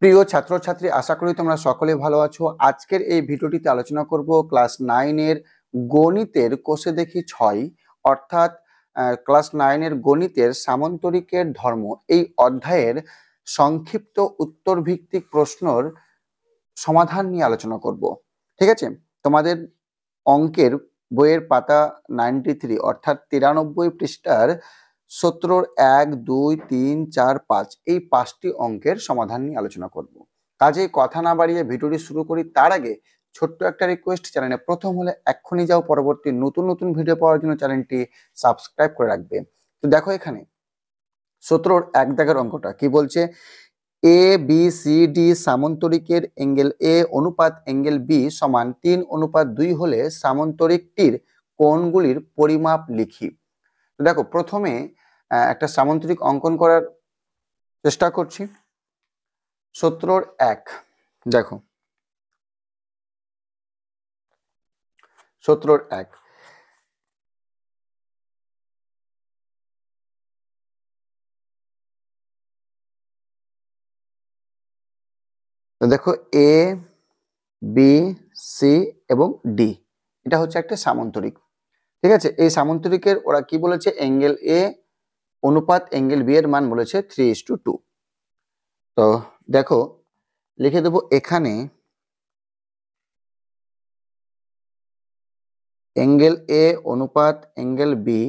প্রিয় ছাত্রছাত্রী, আশা করি তোমরা সকলে ভালো আছো। আজকের এই ভিডিওটিতে আলোচনা করব ক্লাস 9 এর গণিতের কোষে দেখি 6 অর্থাৎ ক্লাস 9 এর গণিতের সামান্তরিকের ধর্ম এই অধ্যায়ের সংক্ষিপ্ত উত্তর ভিত্তিক প্রশ্নর সমাধান নিয়ে আলোচনা করব। ঠিক আছে, তোমাদের অঙ্কের বইয়ের পাতা 93 অর্থাৎ 93 পৃষ্ঠার 17 1 2 3 4 5 এই 5টি অঙ্কের সমাধান নিয়ে আলোচনা করব। কাজেই কথা না বাড়িয়ে ভিডিওটি শুরু করি। তার আগে ছোট্ট একটা রিকোয়েস্ট, চ্যানেলে প্রথম হলে এক্ষুনি যাও, পরবর্তী নতুন নতুন ভিডিও পাওয়ার জন্য চ্যানেলটি সাবস্ক্রাইব করে রাখবে। তো দেখো এখানে 17 1 দাগের অঙ্কটা কি বলছে, এ বি সি ডি সামান্তরিকের অ্যাঙ্গেল এ অনুপাত অ্যাঙ্গেল বি সমান 3:2 হলে সামান্তরিকটির কোণগুলির পরিমাপ লিখি। তো দেখো প্রথমে একটা সামান্তরিক অঙ্কন করার চেষ্টা করছি। 17 1 দেখো 17 1 তো দেখো এ বি সি এবং ডি এটা হচ্ছে একটা সামান্তরিক। ঠিক আছে, এই সামান্তরিকের ওরা কি বলেছে, অ্যাঙ্গেল এ অনুপাত অ্যাঙ্গেল বি এর মান বলেছে 3:2। তো দেখো লিখে দেবো এখানে অ্যাঙ্গেল এ অনুপাত অ্যাঙ্গেল বি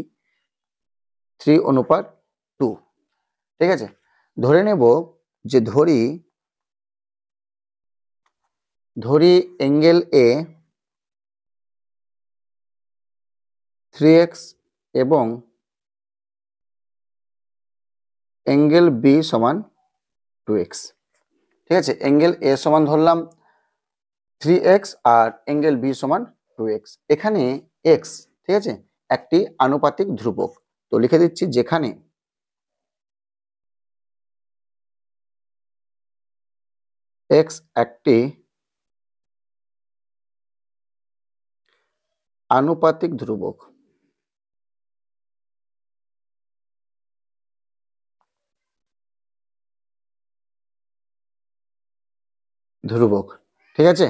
3:2। ঠিক আছে, ধরে নেব যে ধরি অ্যাঙ্গেল এ 3x এবং অ্যাঙ্গেল বি সমান 2x। ঠিক আছে, অ্যাঙ্গেল এ সমান ধরলাম 3x আর অ্যাঙ্গেল বি সমান 2x। এখানে x, ঠিক আছে, একটি আনুপাতিক ধ্রুবক। তো লিখে দিচ্ছি যেখানে x একটি আনুপাতিক ধ্রুবক। ঠিক আছে,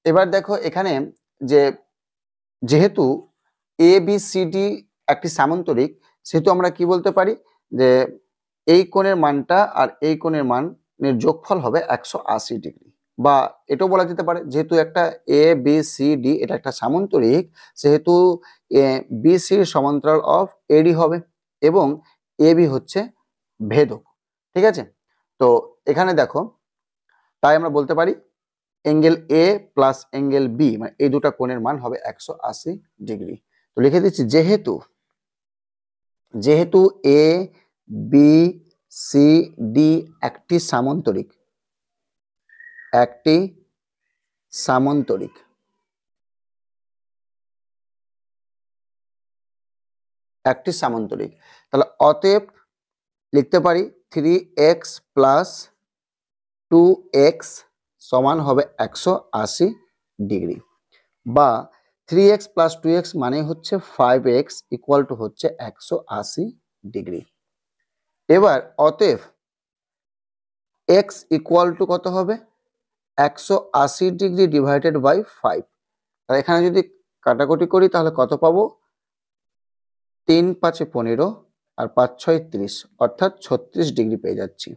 এবার দেখো এখানে যে যেহেতু এ বি সি ডি একটি সামান্তরিক, সেহেতু আমরা কি বলতে পারি যে এই কোণের মানটা আর এই কোণের মানের যোগফল হবে 180 ডিগ্রি। বা এটাও বলা যেতে পারে যেহেতু একটা এ বি সি ডি এটা একটা সামান্তরিক, সেহেতু বি সি সমান্তরাল অফ এডি হবে এবং এ বি হচ্ছে ভেদক। ঠিক আছে, তো এখানে দেখো তাই আমরা বলতে পারি angle A plus angle B মানে এই দুটো কোণের মান হবে 180 ডিগ্রি। তো লিখে দিচ্ছি যেহেতু এ বি সি ডি একটি সামান্তরিক তাহলে অতএব লিখতে পারি 3x প্লাস 2x সমান হবে 180 ডিগ্রি, বা 3x প্লাস 2x মানে হচ্ছে 5x ইকুয়াল টু হচ্ছে 180 ডিগ্রি। এবার অতএব x ইকুয়াল টু কত হবে, 180 ডিগ্রি ডিভাইডেড বাই 5। আর এখানে যদি কাটাকুটি করি তাহলে কত পাবো, 3 5 15 আর 5 6 30 অর্থাৎ 36 ডিগ্রি পেয়ে যাচ্ছি।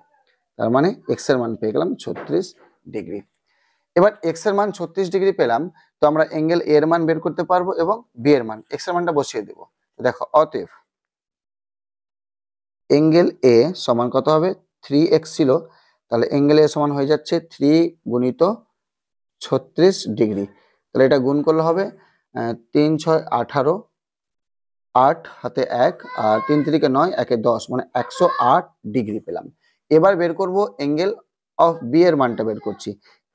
তার মানে x এর মান পেয়ে গেলাম 36 ডিগ্রি। এবার x এর মান 36 ডিগ্রি পেলাম, তো আমরা অ্যাঙ্গেল এ এর মান বের করতে পারবো এবং বি এর মান, x এর মানটা বসিয়ে দেব। দেখো অতএব অ্যাঙ্গেল এ সমান কত হবে, 3x ছিল, তাহলে অ্যাঙ্গেল এ সমান হয়ে যাচ্ছে 3 গুণিত 36 ডিগ্রি। তাহলে এটা গুণ করলে হবে 3 6 18, 8 হাতে 1 আর 3 3 9 1 10 মানে 108 ডিগ্রি পেলাম। এবার বের করব অ্যাঙ্গেল অফ বি এর মানটা বের করছি।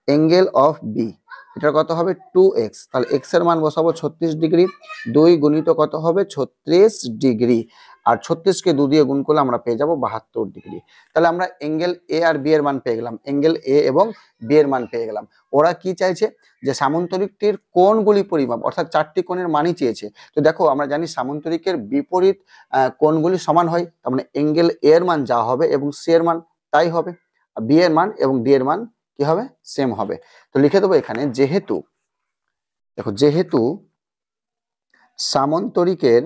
অ্যাঙ্গেল অফ বি এটা কত হবে 2x, তাহলে x এর মান বসাবো 36 ডিগ্রি, 2 গুণিত কত হবে 36 ডিগ্রি, আর 36 কে 2 দিয়ে গুণ করলে আমরা পেয়ে যাব 72 ডিগ্রি। তাহলে আমরা অ্যাঙ্গেল এ আর বি এর মান পেয়ে গেলাম, অ্যাঙ্গেল এ এবং বি এর মান পেয়ে গেলাম। ওরা কি চাইছে, যে সামান্তরিকটির কোণগুলি পরিমাপ অর্থাৎ 4টি কোণের মানই চেয়েছে। তো দেখো আমরা জানি সামান্তরিকের বিপরীত কোণগুলি সমান হয়, তার মানে অ্যাঙ্গেল এ এর মান যা হবে এবং সি এর মান তাই হবে। বি এর মান এবং ডি এর মান কি হবে, সেম হবে। তো লিখে দেবো এখানে, যেহেতু দেখো, যেহেতু সামান্তরিকের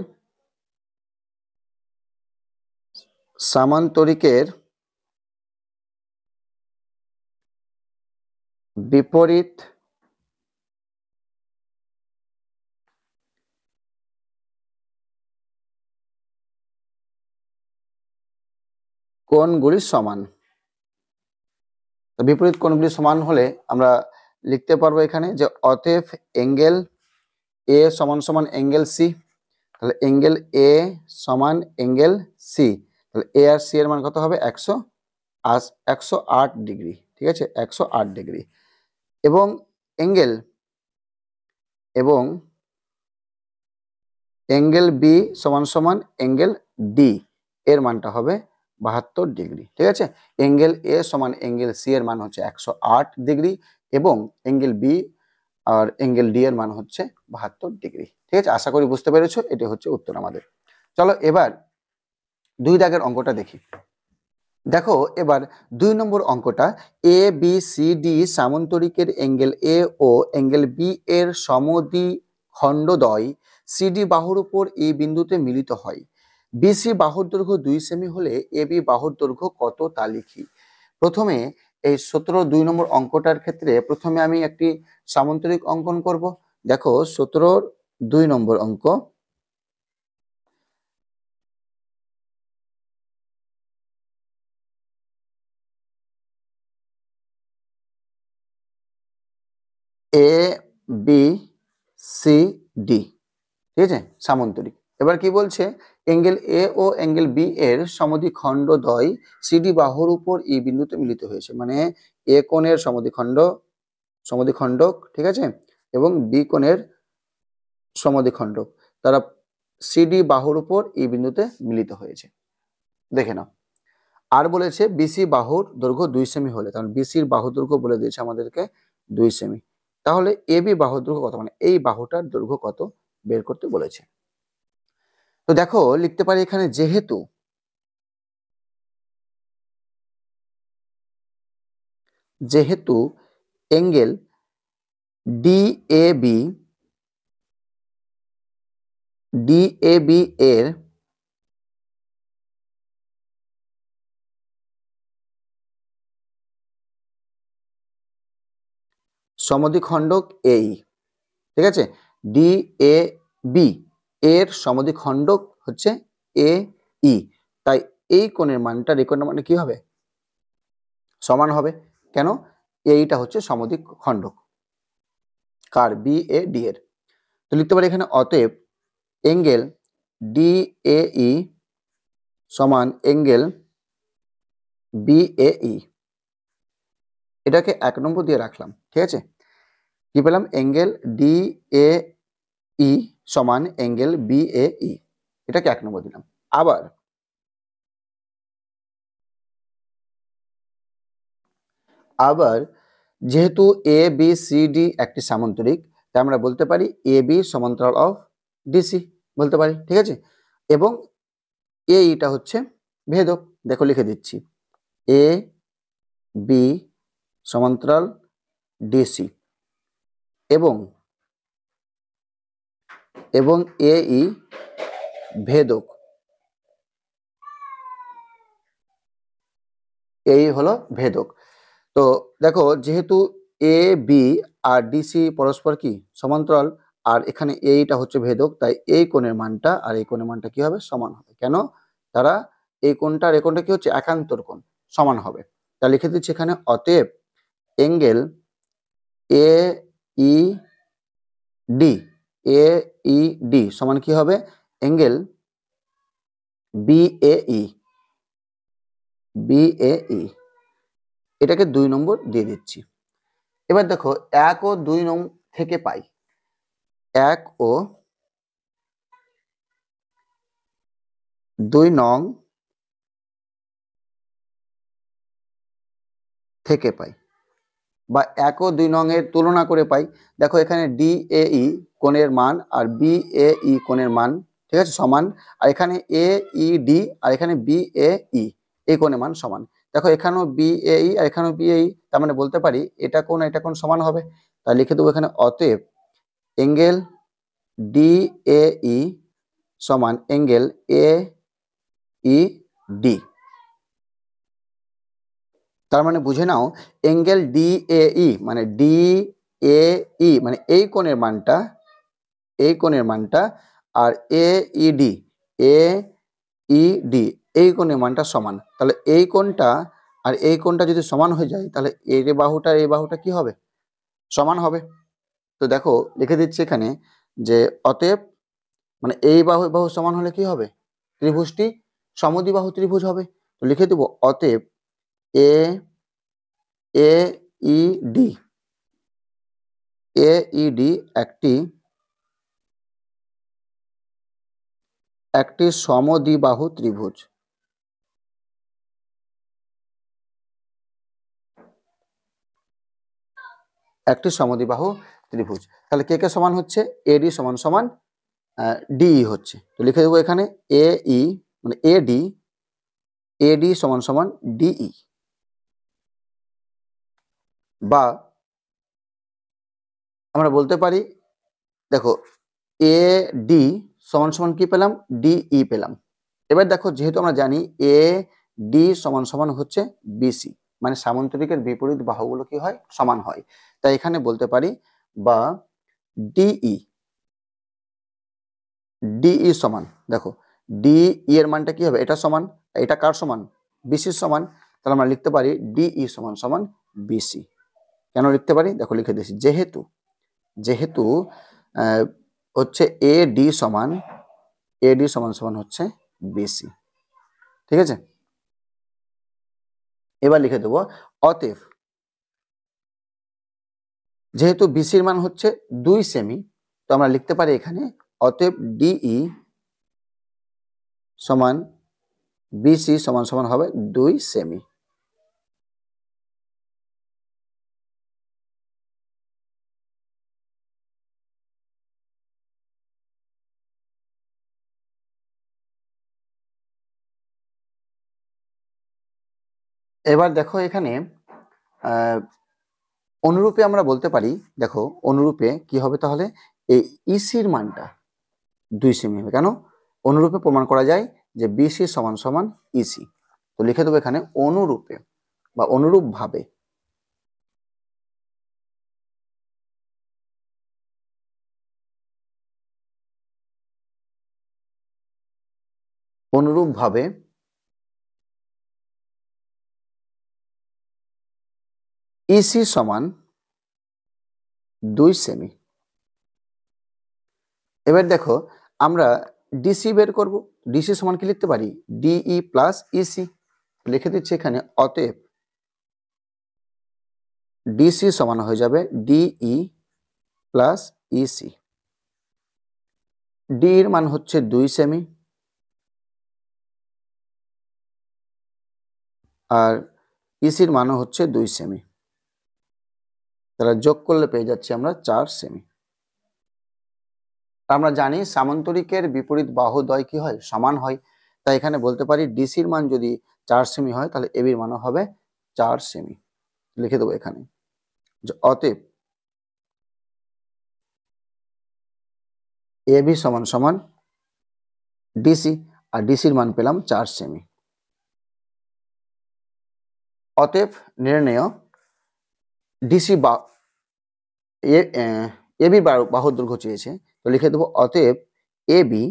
বিপরীত কোণগুলি সমান। বিপরীত কোণগুলি সমান হলে আমরা লিখতে পারবো এখানে যে অতএব অ্যাঙ্গেল এ সমান সমান অ্যাঙ্গেল সি। তাহলে অ্যাঙ্গেল এ সমান অ্যাঙ্গেল সি, তাহলে এ আর সি এর মান কত হবে, 108 ডিগ্রি। ঠিক আছে, 108 ডিগ্রি। এবং অ্যাঙ্গেল বি সমান সমান অ্যাঙ্গেল ডি এর মানটা হবে 72 ডিগ্রি। ঠিক আছে, অ্যাঙ্গেল এ সমান অ্যাঙ্গেল সি এর মান হচ্ছে 108 ডিগ্রি এবং অ্যাঙ্গেল বি আর অ্যাঙ্গেল ডি এর মান হচ্ছে 72 ডিগ্রি। ঠিক আছে, আশা করি বুঝতে পেরেছো। এটি হচ্ছে উত্তর আমাদের। চলো এবার 2 দাগের অঙ্কটা দেখি। দেখো এবার 2 নম্বর অঙ্কটা, এ বি সি ডি সামান্তরিকের অ্যাঙ্গেল এ ও অ্যাঙ্গেল বি এর সমদ্বিখণ্ডদ্বয় সিডি বাহুর উপর এই বিন্দুতে মিলিত হয়। বিসি বাহুর দৈর্ঘ্য 2 সেমি হলে এ বি বাহুর দৈর্ঘ্য কত তা লিখি। প্রথমে এই 17 নম্বর অঙ্কটার ক্ষেত্রে প্রথমে আমি একটি সামান্তরিক অঙ্কন করব। দেখো 17 নম্বর অঙ্ক, এ বি সি ডি, ঠিক আছে, সামান্তরিক। এবার কি বলছে, অ্যাঙ্গেল এ ও অ্যাঙ্গেল বি এর সমদ্বিখণ্ডদ্বয় সিডি বাহুর উপর এই বিন্দুতে মিলিত হয়েছে। মানে এ কোণের সমদ্বিখণ্ডক, ঠিক আছে, এবং বি কোণের সমদ্বিখণ্ডক, তারা সিডি বাহুর উপর এই বিন্দুতে মিলিত হয়েছে। দেখে নাও। আর বলেছে বিসি বাহুর দৈর্ঘ্য 2 সেমি হলে, কারণ বিসির বাহুর দৈর্ঘ্য বলে দিয়েছে আমাদেরকে 2 সেমি। তাহলে এ বি বাহুর দৈর্ঘ্য কত, মানে এই বাহুটার দৈর্ঘ্য কত বের করতে বলেছে। তো দেখো লিখতে পারি এখানে, যেহেতু অ্যাঙ্গেল ডিএবি এর সমদ্বিখণ্ডক এই, ঠিক আছে, ডিএবি এর সমদ্বিখণ্ডক হচ্ছে এ ই, তাই এই কোণের মানটা, এই কোণের মানে কি হবে, সমান হবে। কেন, এইটা হচ্ছে সমদ্বিখণ্ডক কার, বি এ ডি এর। তো লিখতে পারি এখানে অতএব অ্যাঙ্গেল ডিএই সমান অ্যাঙ্গেল বিএই, এটাকে 1 নম্বর দিয়ে রাখলাম। ঠিক আছে, কি পেলাম, অ্যাঙ্গেল ডিএই সমান অ্যাঙ্গেল বিএই, এটাকে 1 নম্বর দিলাম। আবার যেহেতু এ বি সি ডি একটি সামান্তরিক, তাই আমরা বলতে পারি এ বি সমান্তরাল অফ ডিসি বলতে পারি। ঠিক আছে, এবং এইটা হচ্ছে ভেদক। দেখো লিখে দিচ্ছি, এ বি সমান্তরাল ডিসি এবং এই ভেদক, এই হলো ভেদক। তো দেখো যেহেতু এ বি আর ডিসি পরস্পর কি সমান্তরাল, আর এখানে এইটা হচ্ছে ভেদক, তাই এই কোণের মানটা আর এই কোণের মানটা কি হবে, সমান হবে। কেন, তারা এই কোণটা আর এই কোণটা কি হচ্ছে, একান্তর কোণ, সমান হবে। তা লিখে দিচ্ছি এখানে অতএব অ্যাঙ্গেল এ ই ডি সমান কি হবে, অ্যাঙ্গেল বিএই, এটাকে 2 নম্বর দিয়ে দিচ্ছি। এবার দেখো 1 ও 2 নং থেকে পাই, 1 ও 2 নং থেকে পাই, বা 1 ও 2 নং এর তুলনা করে পাই। দেখো এখানে ডিএই কোণের মান আর বিএই কোণের মান, ঠিক আছে, সমান। আর এখানে এ ই ডি আর এখানে বিএই, এই কোণের মান সমান। দেখো এখানেও BAE আর এখানেও BAE, তার মানে বলতে পারি এটা কোণ সমান হবে। তাহলে লিখে দেবো এখানে অতএব অ্যাঙ্গেল DAE সমান অ্যাঙ্গেল AED। তার মানে বুঝে নাও অ্যাঙ্গেল DAE মানে DAE মানে এই কোণের মানটা আর AED এই কোণের মানটা সমান। তাহলে এই কোণটা আর এই কোণটা যদি সমান হয়ে যায় তাহলে এই বাহুটা কি হবে? সমান হবে। তো দেখো লিখে দিচ্ছি এখানে যে অতএব মানে এই বাহু সমান হলে কি হবে? ত্রিভুজটি সমদ্বিবাহু ত্রিভুজ হবে। তো লিখে দেব অতএব AED একটি সমদ্বিবাহু ত্রিভুজ। একটি সমদ্বিবাহু ত্রিভুজ। তাহলে কে কে সমান হচ্ছে? AD সমান সমান DE হচ্ছে। তো লিখে দেবো এখানে AE মানে AD সমান সমান DE, বা আমরা বলতে পারি দেখো AD সমান সমান কি পেলাম? DE পেলাম। এবার দেখো যেহেতু আমরা জানি AD সমান সমান হচ্ছে BC, মানে সামান্তরিকের বিপরীত বাহুগুলো কি হয়? সমান হয়। তাই এখানে বলতে পারি বা DE সমান, দেখো DE এর মানটা কি হবে? এটা সমান, এটা কার সমান? BC সমান। তাহলে আমরা লিখতে পারি DE সমান সমান BC। কেন লিখতে পারি? দেখো লিখে দিয়েছি, যেহেতু হচ্ছে AD সমান সমান হচ্ছে BC। ঠিক আছে, এবার লিখে দেবো অতএব যেহেতু BC এর মান হচ্ছে 2 সেমি, তো আমরা লিখতে পারি এখানে অতএব DE সমান BC সমান সমান হবে 2 সেমি। এবার দেখো এখানে অনুরূপে আমরা বলতে পারি, দেখো অনুরূপে কি হবে তাহলে? এই ইসির মানটা 2 সেমি হবে। কেন? অনুরূপে প্রমাণ করা যায় যে BC সমান সমান ইসি। তো লিখে দেবো এখানে অনুরূপে বা অনুরূপভাবে ইসি সমান 2 সেমি। এবার দেখো আমরা ডিসি বের করব। ডিসি সমান কি লিখতে পারি? DE plus EC. লিখে দিচ্ছি এখানে অতএব ডিসি সমান হয়ে যাবে ডিই প্লাস ইসি। ডি এর মান হচ্ছে 2 সেমি আর ইসির মানও হচ্ছে 2 সেমি। তাহলে যোগ করলে পেয়ে যাচ্ছি আমরা 4 সেমি। আমরা জানি সামান্তরিকের বিপরীত বাহুদ্বয় কি হয়? সমান হয়। তাই এখানে বলতে পারি ডিসির মান যদি 4 সেমি হয় তাহলে এবির মানও হবে 4 সেমি। লিখে দেবো এখানে যে অতএব এবি সমান সমান ডিসি, আর ডিসির মান পেলাম 4 সেমি। অতএব নির্ণেয় ডিসি বা এবি বাহুর দৈর্ঘ্য চেয়েছে, তো লিখে দেবো অতএব এবি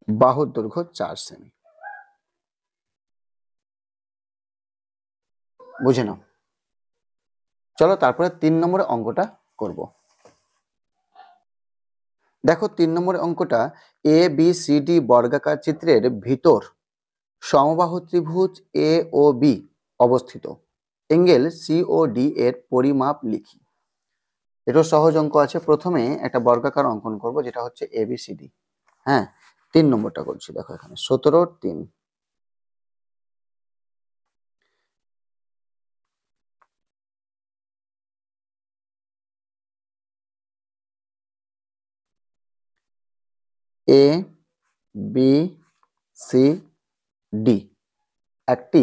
বাহুর দৈর্ঘ্য 4 সেমি। বুঝে নাও। চলো তারপরে 3 নম্বরের অঙ্কটা করব। দেখো 3 নম্বরের অঙ্কটা ABCD বর্গাকার চিত্রের ভিতর সমবাহু ত্রিভুজ এ ও বি অবস্থিত, অ্যাঙ্গেল COD এর পরিমাপ লিখি। এটা সহজ অঙ্ক আছে। প্রথমে একটা বর্গাকার অঙ্কন করব যেটা হচ্ছে ABCD। হ্যাঁ, 3 নম্বরটা করছি। দেখো এখানে 17-3। এ বি সি ডি একটি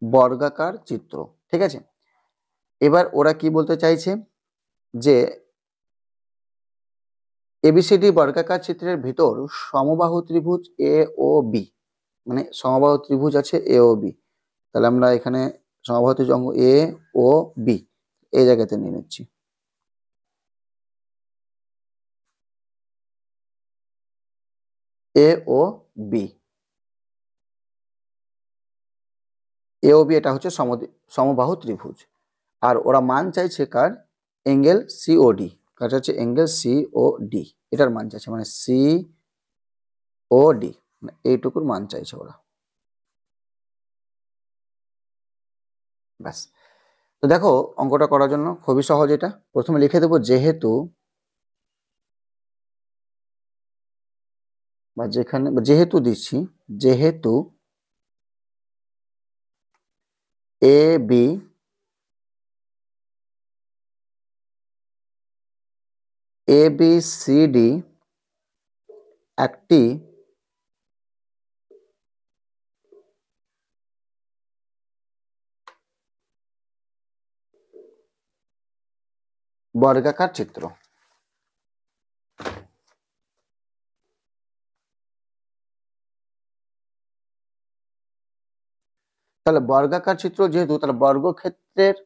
বর্গাকার চিত্র। ঠিক আছে, এবার ওরা কি বলতে চাইছে যে এবিসিডি বর্গাকার চিত্রের ভিতর সমবাহু ত্রিভুজ এ ও বি, মানে সমবাহু ত্রিভুজ আছে এ ও বি, তাহলে আমরা এখানে সমবাহু ত্রিভুজ অঙ্গ এ ও বি এই জায়গাতে নিয়ে নিচ্ছি। এ ও বি, এ ও বি এটা হচ্ছে সমবাহু ত্রিভুজ। আর ওরা মান চাইছে কার? অ্যাঙ্গেল সিওডি, কারটা হচ্ছে অ্যাঙ্গেল সিওডি, এটার মান চাইছে, মানে সিওডি, মানে এইটুকুর মান চাইছে ওরা। ব্যাস, তো দেখো অঙ্কটা করার জন্য খুবই সহজ। এটা প্রথমে লিখে দেবো যেহেতু, বা যেখানে যেহেতু দিচ্ছি, যেহেতু এ বি সি ডি একটি বর্গাকার চিত্র। তাহলে বর্গাকার চিত্র যেহেতু, তাহলে বর্গক্ষেত্রের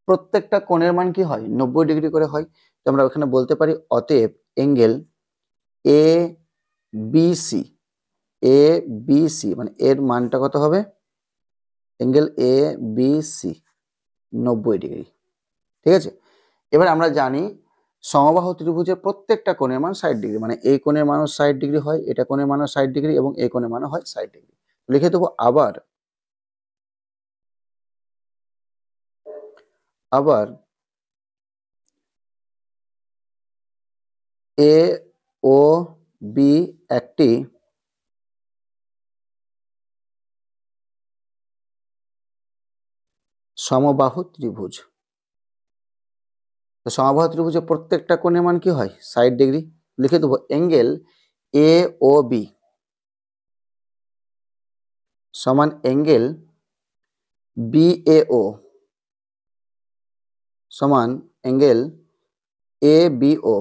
প্রত্যেকটা কোণের মান কি হয়? 90 ডিগ্রি করে হয়। তো আমরা ওখানে বলতে পারি অতএব angle A B C, A B C মানে এর মানটা কত হবে? Angle A B C 90 degree. ঠিক আছে, এবার আমরা জানি সমবাহু ত্রিভুজের প্রত্যেকটা কোণের মান 60 ডিগ্রি, মানে এই কোণের মানও 60 ডিগ্রি হয়, এটা কোণের মানও 60 ডিগ্রি এবং এই কোণের মানও হয় 60 ডিগ্রি। লিখে দেবো আবার, আবার এ ও বি একটি সমবাহু ত্রিভুজ। তো সমবাহু ত্রিভুজের প্রত্যেকটা কোণের মান কি হয়? 60 ডিগ্রি। লিখে দেবো অ্যাঙ্গেল এ ও বি সমান অ্যাঙ্গেল বি এ ও সমান অ্যাঙ্গেল এ বি ও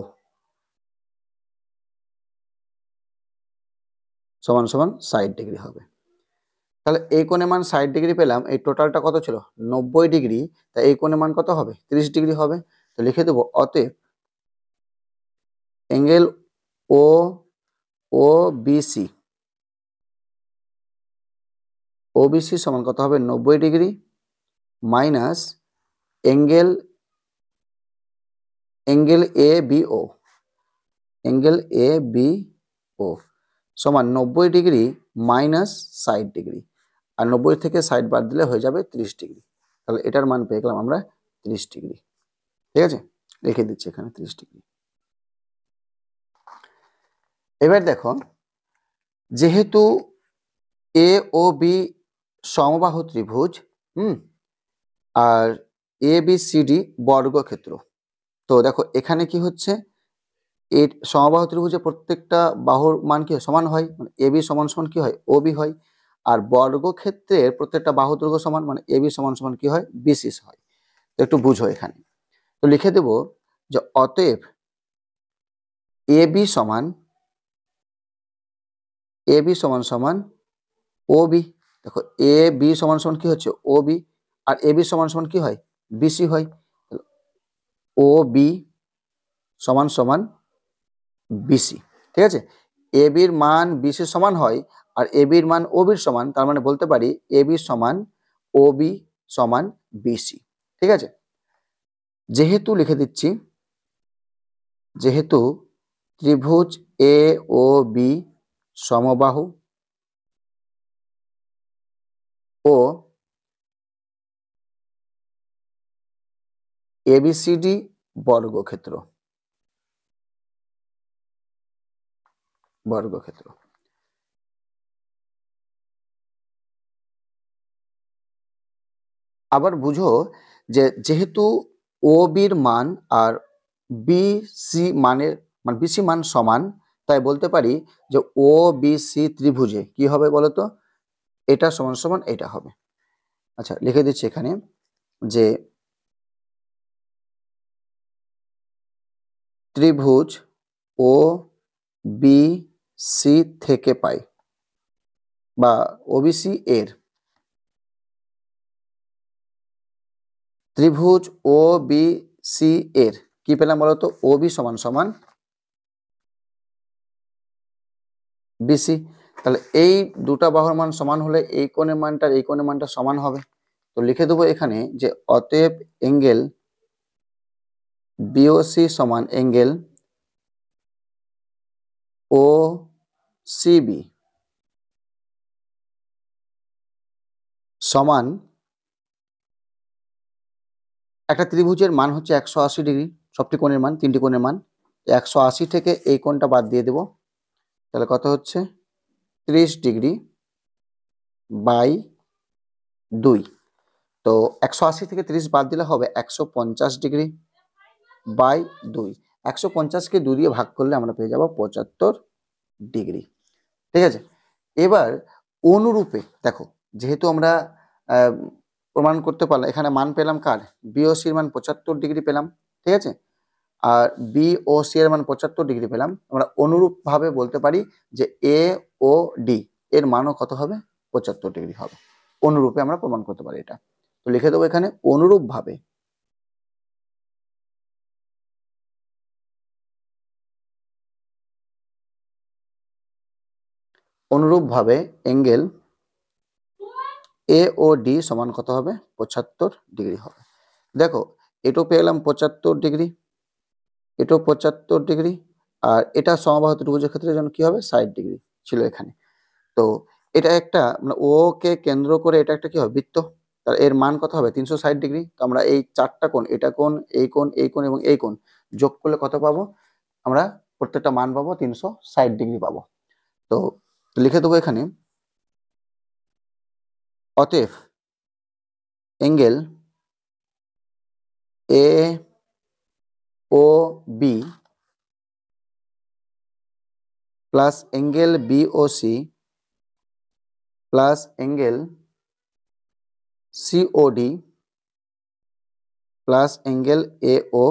সমান সমান 60 ডিগ্রি হবে। তাহলে এই কোণের মান 60 ডিগ্রি পেলাম, এই টোটালটা কত ছিল? 90 ডিগ্রি। তাই এই কোণের মান কত হবে? 30 ডিগ্রি হবে। তো লিখে দেবো অতএব angle O O BC, O BC সমান কত হবে? 90 degree minus angle angle A B O, angle A B O সমান 90 ডিগ্রি মাইনাস 60 ডিগ্রি, আর 90 থেকে 60 বাদ দিলে হয়ে যাবে 30 ডিগ্রি। তাহলে এটার মান পেয়ে গেলাম আমরা 30 ডিগ্রি। ঠিক আছে, রেখে দিচ্ছি এখানে 30 ডিগ্রি। এবার দেখো যেহেতু এ ও বি সমবাহু ত্রিভুজ, আর এ বি সি ডি বর্গক্ষেত্র, তো দেখো এখানে কি হচ্ছে, এর সমবাহু ত্রিভুজে প্রত্যেকটা বাহুর মান কি সমান হয়, মানে এ বি সমান সমান কি হয়? ও বি হয়। আর বর্গক্ষেত্রের প্রত্যেকটা বাহু দৈর্ঘ্য সমান, মানে এ বি সমান সমান কি হয়? বিসি হয়। তো একটু বুঝো এখানে, তো লিখে দেব যে অতএব এ বি সমান, এ বি সমান সমান ও বি। দেখো এ বি সমান সমান কি হচ্ছে? ও বি। আর এ বি সমান সমান কি হয়? বিসি হয়। ও বি সমান সমান বিসি। ঠিক আছে, এ বির মান বিসির সমান হয় আর এ বির মান ও বির সমান, তার মানে বলতে পারি এ বি সমান ও বি সমান বিসি। ঠিক আছে, যেহেতু লিখে দিচ্ছি, যেহেতু ত্রিভুজ এ ও বি সমবাহু ও এবিসিডি বর্গক্ষেত্র, বর্গক্ষেত্র। আবার বুঝো যে যেহেতু ও বির মান আর বিসি মানের, মানে বিসি মান সমান, তাই বলতে পারি যে ও বি সি ত্রিভুজে কি হবে বলতো, এটা সমান সমান এটা হবে। আচ্ছা লিখে দিচ্ছি এখানে যে ত্রিভুজ ও বি সি থেকে পাই বা ওবিসি এর ত্রিভুজ ও বি সি এর কি পেলাম বলতো, ও বি সমান সমান বিসি। তাহলে এই দুটা বাহুর মান সমান হলে এই কোণের মানটা এই কোণের মানটা সমান হবে। তো লিখে দেবো এখানে যে অতএব এঙ্গেল বিওসি সমান এঙ্গেল ও সিবি সমান, একটা ত্রিভুজের মান হচ্ছে 180 ডিগ্রি, সবটি কোণের মান, তিনটি কোণের মান। 180 থেকে এই কোণটা বাদ দিয়ে দেব, তাহলে কত হচ্ছে 30 ডিগ্রি বাই 2। তো 180 থেকে 30 বাদ দিলে হবে 150 ডিগ্রি বাই 2। 150কে 2 দিয়ে ভাগ করলে আমরা পেয়ে যাব 75 ডিগ্রি। ঠিক আছে, এবার অনুরূপে দেখো, যেহেতু আমরা প্রমাণ করতে পারলাম, এখানে মান পেলাম কার, বিওসির মান 75 ডিগ্রি পেলাম। ঠিক আছে, আর বিওসি এর মান 75 ডিগ্রি পেলাম। আমরা অনুরূপ ভাবে বলতে পারি যে এ ও ডি এর মানও কত হবে, 75 ডিগ্রি হবে। অনুরূপে আমরা প্রমাণ করতে পারি এটা। তো লিখে দেবো এখানে অনুরূপ ভাবে, এঙ্গেল এ ও ডি সমান কত হবে, 75 ডিগ্রি হবে। দেখো এটাও পেয়ে গেলাম 75 ডিগ্রি, এটাও 75 ডিগ্রি, আর এটা সমবাহু ত্রিভুজের ক্ষেত্রে যেন কি হবে 60 ডিগ্রি ছিল এখানে। তো এটা একটা মানে ও কে কেন্দ্র করে এটা একটা কি হবে বৃত্ত, তার এর মান কত হবে 360 ডিগ্রি। তো আমরা এই চারটা কোণ, এটা কোণ, এই কোণ, এই কোণ এবং এই কোণ যোগ করলে কত পাবো, আমরা প্রত্যেকটা মান পাবো 360 ডিগ্রি পাবো। তো লিখে দেবো এখানে অতএব angle A O B plus angle B O C plus angle COD plus angle A O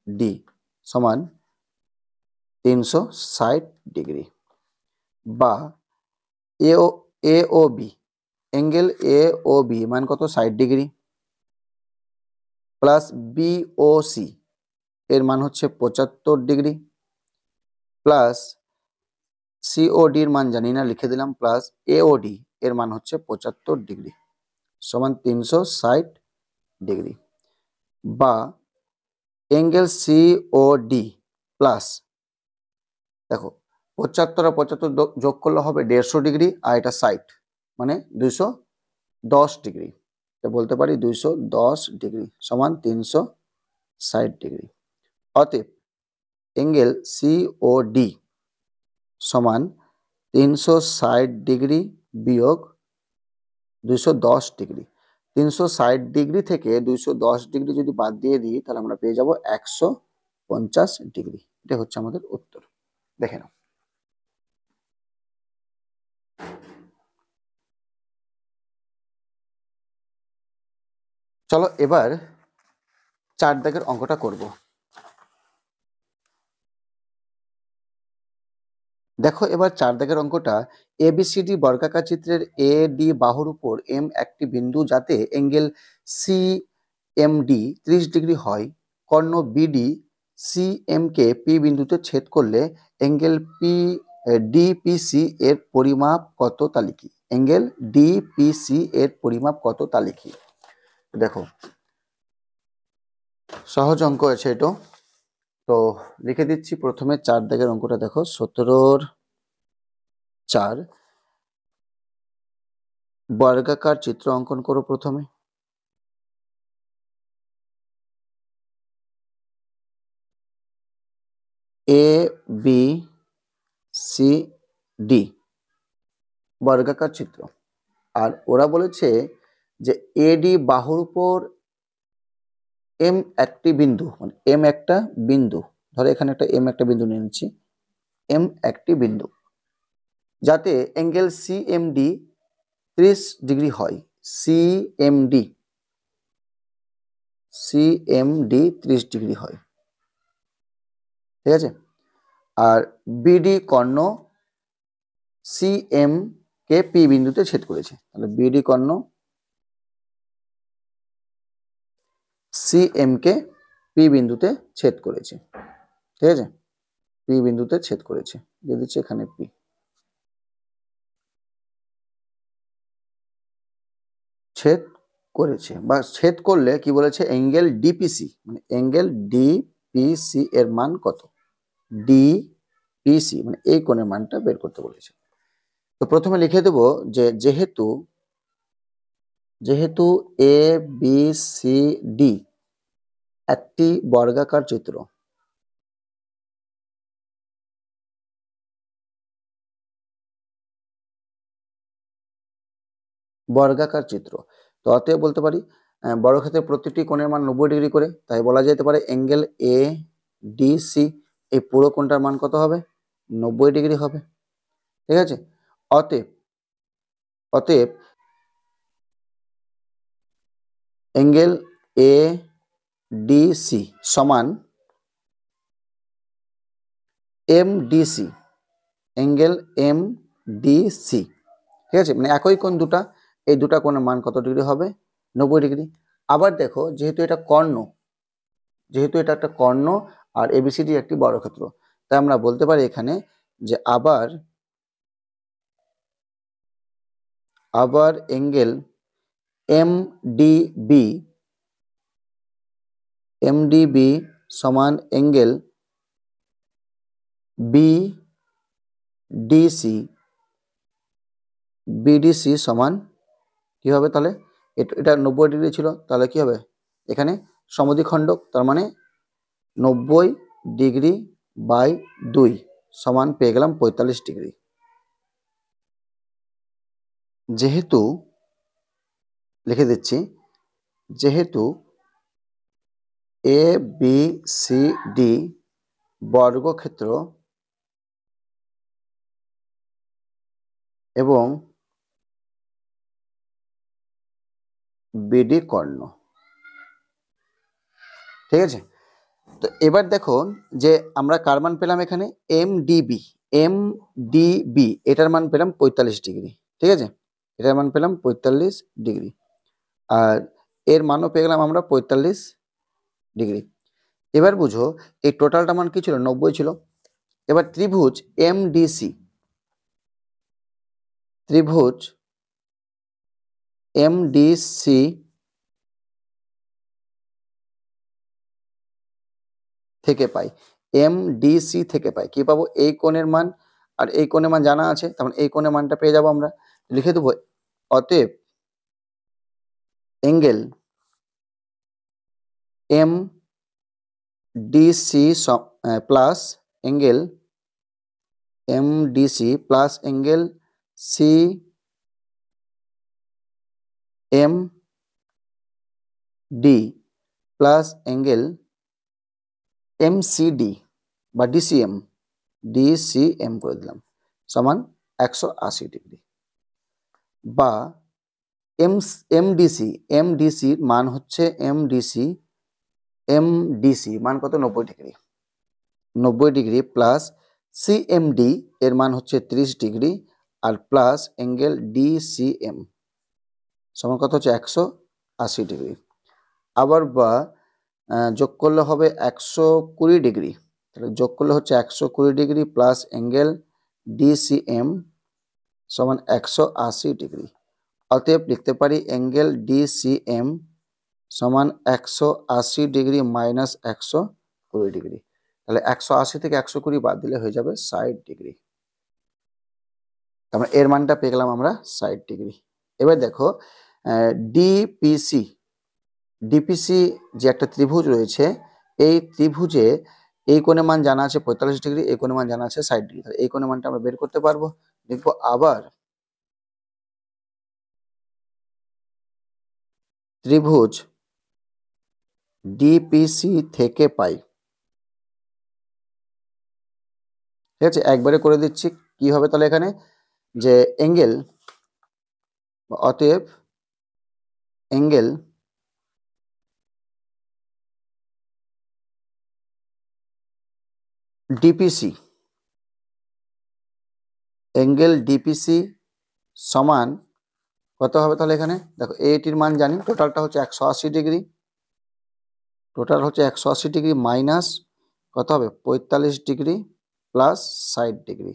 D সমান 360 ডিগ্রি, বা A O B angle A O B মান কত 60 degree plus B O C এর মান হচ্ছে 75 ডিগ্রি প্লাস সিওডির মান জানি না লিখে দিলাম, প্লাস এওডি এর মান হচ্ছে 75 ডিগ্রি সমান 360 ডিগ্রি, বা এঙ্গেল সিওডি প্লাস, দেখো 75 আর 75 যোগ করলে হবে 150 ডিগ্রি, আর এটা 60 মানে 210 ডিগ্রি। বলতে পারি 210 ডিগ্রি সমান 360 ডিগ্রি। অতএব এঙ্গেল সিওডি সমান 360 ডিগ্রি বিয়োগ 210 ডিগ্রি। 360 ডিগ্রি থেকে 210 ডিগ্রি যদি বাদ দিয়ে দিই তাহলে আমরা পেয়ে যাব 150 ডিগ্রি। এটা হচ্ছে আমাদের উত্তর। দেখে নাও। চলো এবার 4 দাগের অঙ্কটা করব। দেখো এবার 4 দাগের অঙ্কটা, এবিসিডি বর্গাকার চিত্রের এ ডি বাহুর উপর এম একটি বিন্দু, যাতে angle C M D 30 degree হয়। কর্ণ বিডি সি এম কে পি বিন্দুতে ছেদ করলে এঙ্গেল পি ডিপিসি এর পরিমাপ কত তা লিখি। এঙ্গেল ডিপিসি এর পরিমাপ কত তা লিখি। দেখো সহজ অঙ্ক আছে এটা, তো লিখে দিচ্ছি। প্রথমে 4 দাগের অঙ্কটা দেখো, 17-4 বর্গাকার চিত্র অঙ্কন করো। প্রথমে এ বি সি ডি বর্গাকার চিত্র, আর ওরা বলেছে যে এডি বাহুর উপর এম একটি বিন্দু, মানে এম একটা বিন্দু, ধরো এখানে একটা এম একটা বিন্দু নিয়ে নিচ্ছি, এম একটি বিন্দু, যাতে অ্যাঙ্গেল সিএমডি 30 ডিগ্রি হয়। সিএমডি 30 ডিগ্রি হয়, ঠিক আছে। আর বিডি কর্ণ সিএম কে পি বিন্দুতে ছেদ করেছে, তাহলে বিডি কর্ণ সিএম কে পি বিন্দুতে ছেদ করেছে, ঠিক আছে, পি বিন্দুতে ছেদ করেছে, দিয়ে দিচ্ছে এখানে পি। ছেদ করেছে বা ছেদ করলে কি বলেছে, অ্যাঙ্গেল ডিপিসি, মানে অ্যাঙ্গেল ডিপিসি এর মান কত, ডিপিসি মানে এই কোণের মানটা বের করতে বলেছে। তো প্রথমে লিখে দেব যে যেহেতু এ বি সি ডি একটি বর্গাকার চিত্র, বর্গাকার চিত্র, তো অতএব বলতে পারি বর্গক্ষেত্রের প্রতিটি কোণের মান 90 ডিগ্রি করে, তাই বলা যেতে পারে অ্যাঙ্গেল এ ডি সি এই পুরো কোণটার মান কত হবে, 90 ডিগ্রি হবে, ঠিক আছে। অতএব অতএব অ্যাঙ্গেল এ ডি সি সমান M D C, angle M D C, ঠিক আছে, মানে একই কোণ দুটা, এই দুটা কোণের মান কত ডিগ্রি হবে, 90 ডিগ্রি। আবার দেখো যেহেতু এটা কর্ণ, যেহেতু এটা একটা কর্ণ আর এবিসিডি একটি বর্গক্ষেত্র, তাই আমরা বলতে পারি এখানে যে আবার অ্যাঙ্গেল এমডিবি সমান অ্যাঙ্গেল বিডিসি সমান কি হবে, তাহলে এটা 90 ডিগ্রি ছিল, তাহলে কি হবে এখানে সমদ্বিখণ্ডক, তার মানে 90 ডিগ্রি বাই 2 সমান পেয়ে গেলাম 45 ডিগ্রি। যেহেতু লিখে দিচ্ছি, যেহেতু এ বি সি ডি বর্গক্ষেত্র এবং বিডি কর্ণ, ঠিক আছে। তো এবার দেখো যে আমরা কার মান পেলাম এখানে, এমডিবি এটার মান পেলাম 45 ডিগ্রি, ঠিক আছে, এটার মান পেলাম 45 ডিগ্রি, আর এর মানও পেয়ে গেলাম আমরা 45 ডিগ্রি। এবার বুঝো এই টোটালটা মান কি ছিল, 90 ছিল। এবার ত্রিভুজ এমডিসি থেকে পাই, এমডিসি থেকে পাই কি পাবো, এই কোণের মান আর এই কোণের মান জানা আছে, তার মানে এই কোণের মানটা পেয়ে যাবো আমরা, লিখে দেবো অতএব angle M DC plus angle MDC plus angle C M D plus angle MCD বা ডিসিএম করে দিলাম সমান 180 ডিগ্রি, বা এমডিসির মান হচ্ছে এমডিসি মান কত, 90 ডিগ্রি, 90 ডিগ্রি প্লাস সিএমডি এর মান হচ্ছে 30 ডিগ্রি আর প্লাস অ্যাঙ্গেল ডিসিএম সমান কত হচ্ছে 180 ডিগ্রি। আবার বা যোগ করলে হবে 120 ডিগ্রি, তাহলে যোগ করলে হচ্ছে 120 ডিগ্রি প্লাস অ্যাঙ্গেল ডিসিএম সমান 180 ডিগ্রি। অতএব লিখতে পারি অ্যাঙ্গেল ডিসিএম সমান 180 ডিগ্রি মাইনাস 120 ডিগ্রি, তাহলে 180 থেকে 120 বাদ দিলে হয়ে যাবে 60 ডিগ্রি, তারপরে এর মানটা পেয়ে গেলাম আমরা 60 ডিগ্রি। এবার দেখো ডিপিসি ডিপিসি যে একটা ত্রিভুজ রয়েছে, এই ত্রিভুজে এই কোণের মান জানা আছে 45 ডিগ্রি, এই কোণের মান জানা আছে 60 ডিগ্রি, তাহলে এই কোণের মানটা আমরা বের করতে পারবো। দেখবো আবার ত্রিভুজ ডিপিসি থেকে পাই ঠিক আছে, একবারে করে দিচ্ছি। কি হবে তাহলে এখানে, যে অ্যাঙ্গেল, অতএব অ্যাঙ্গেল ডিপিসি, অ্যাঙ্গেল ডিপিসি সমান কত হবে তাহলে এখানে দেখো, এটির মান জানি, টোটালটা হচ্ছে 180 ডিগ্রি, টোটাল হচ্ছে 180 ডিগ্রি মাইনাস কত হবে 45 ডিগ্রি প্লাস 60 ডিগ্রি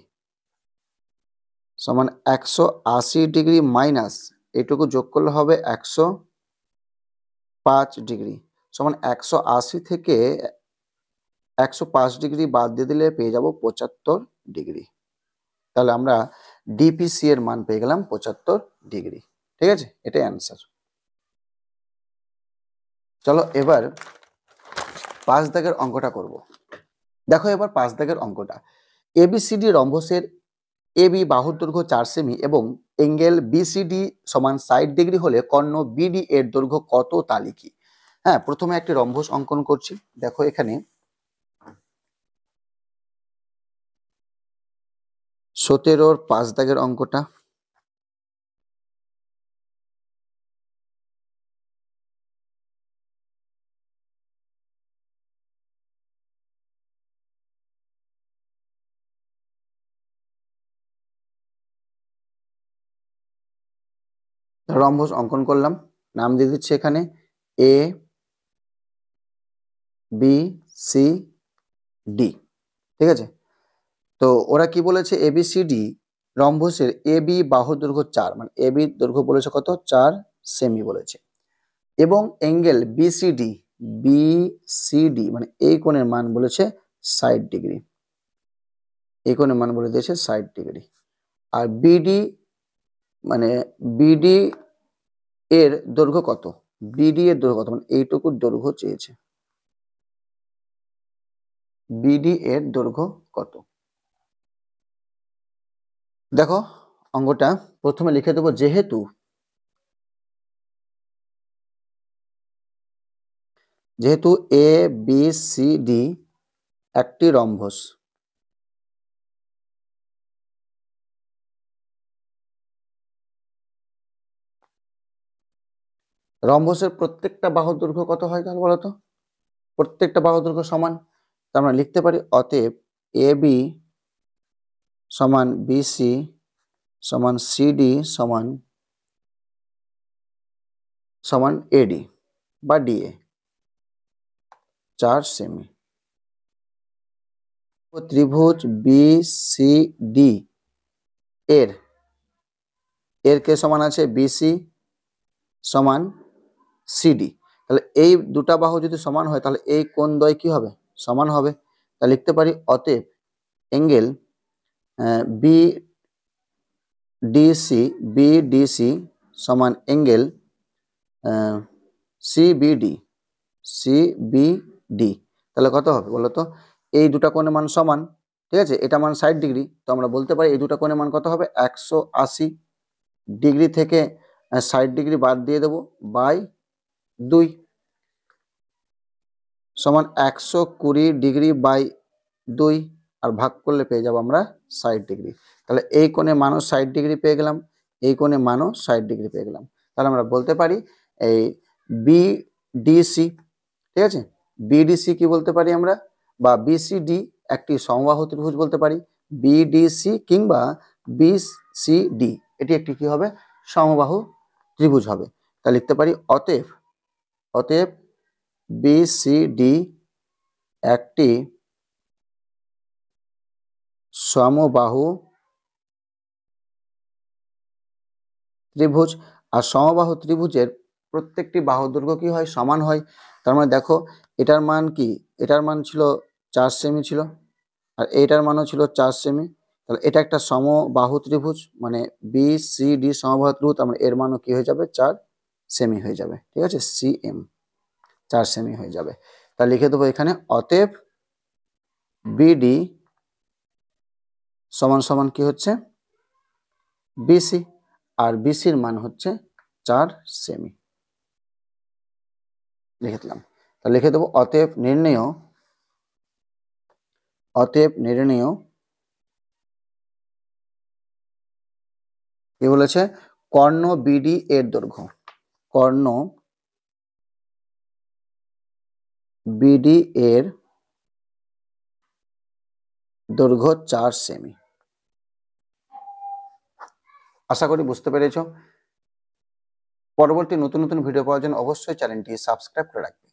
সমান 180 ডিগ্রি মাইনাস এটুকু যোগ করলে হবে 105 ডিগ্রি সমান 180 থেকে 105 ডিগ্রি বাদ দিয়ে দিলে পেয়ে যাব 75 ডিগ্রি। তাহলে আমরা ডিপিসি এর মান পেয়ে গেলাম 75 ডিগ্রি। ঠিক আছে, এটাই অ্যান্সার। চলো এবার 5 দাগের অঙ্কটা করব। দেখো এবার 5 দাগের অঙ্কটা, এবিসিডি রম্বসের এবি বাহুর দৈর্ঘ্য 4 সেমি এবং অ্যাঙ্গেল বিসিডি সমান 60 ডিগ্রি হলে কর্ণ বিডি এর দৈর্ঘ্য কত তা লিখি। হ্যাঁ, প্রথমে একটি রম্বস অঙ্কন করছি। দেখো এখানে 17-র 5 দাগের অঙ্কটা, রম্বস অঙ্কন করলাম, নাম দিয়ে দিচ্ছি এখানে এ বি সি ডি। ঠিক আছে, তো ওরা কি বলেছে, এবিসিডি রম্বসের এবি বাহু দৈর্ঘ্য 4, মানে এবি দৈর্ঘ্য বলেছে কত 4 সেমি বলেছে, এবং অ্যাঙ্গেল বিসিডি, বিসিডি মানে এই কোণের মান বলেছে 60 ডিগ্রি, এই কোণের মান বলে দিয়েছে 60 ডিগ্রি। আর বিডি মানে বিডি এর দৈর্ঘ্য কত, বিডি এর দৈর্ঘ্য কত মানে এইটুকুর দৈর্ঘ্য চেয়েছে, বিডি এর দৈর্ঘ্য কত। দেখো অঙ্কটা প্রথমে লিখে দেবো, যেহেতু এ বি সি ডি একটি রম্বস, রম্বসের প্রত্যেকটা বাহুর দৈর্ঘ্য কত হয় তাহলে বলতো, প্রত্যেকটা বাহুর দৈর্ঘ্য সমান, তা আমরা লিখতে পারি অতএব এ বি সমান বিসি সমান সিডি সমান সমান এডি বা ডিএ 4 সেমি। ত্রিভুজ বিসিডি এর এর কে সমান আছে বিসি সমান সিডি, তাহলে এই দুটা বাহু যদি সমান হয় তাহলে এই কোণ দ্বয় কি হবে, সমান হবে। তা লিখতে পারি অতএব অ্যাঙ্গেল বিডিসি সমান অ্যাঙ্গেল সিবিডি, তাহলে কত হবে বলতো, এই দুটা কোণের মান সমান, ঠিক আছে, এটা মান 60 ডিগ্রি, তো আমরা বলতে পারি এই দুটা কোণের মান কত হবে 180 ডিগ্রি থেকে 60 ডিগ্রি বাদ দিয়ে দেবো বাই 2 সমান 120 ডিগ্রি বাই 2 আর ভাগ করলে পেয়ে যাবো আমরা 60 ডিগ্রি। তাহলে এই কোণে মানও 60 ডিগ্রি পেয়ে গেলাম, এই কোণে মানও 60 ডিগ্রি পেয়ে গেলাম। তাহলে আমরা বলতে পারি এই বিডিসি, ঠিক আছে, বিডিসি কি বলতে পারি আমরা, বা বিসিডি একটি সমবাহু ত্রিভুজ বলতে পারি, বিডিসি কিংবা বিসিডি এটি একটি কি হবে, সমবাহু ত্রিভুজ হবে। তা লিখতে পারি অতএব অতএব বিসিডি একটি সমবাহু ত্রিভুজ, আর সমবাহু ত্রিভুজের প্রত্যেকটি বাহুর দৈর্ঘ্য কি হয়, সমান হয়। তার মানে দেখো এটার মান কি, এটার মান ছিল 4 সেমি ছিল, আর এইটার মানও ছিল 4 সেমি, তাহলে এটা একটা সমবাহু ত্রিভুজ, মানে বিসিডি সমবাহু ত্রিভুজ, তার মানে এর মানও কি হয়ে যাবে 4 সেমি হয়ে যাবে। ঠিক আছে, সিএম 4 সেমি হয়ে যাবে। তা লিখে দেবো এখানে অতএব বিডি সমান সমান কি হচ্ছে বিসি, আর বিসির মান হচ্ছে 4 সেমি লিখে দিলাম। তা লিখে দেবো অতএব নির্ণেয় কি বলেছে? কর্ণ বিডি এর দৈর্ঘ্য, কর্ণ বিডি এর দৈর্ঘ্য 4 সেমি। আশা করি বুঝতে পেরেছো। পরবর্তী নতুন নতুন ভিডিও পাওয়ার জন্য অবশ্যই চ্যানেলটি সাবস্ক্রাইব করে রাখবে।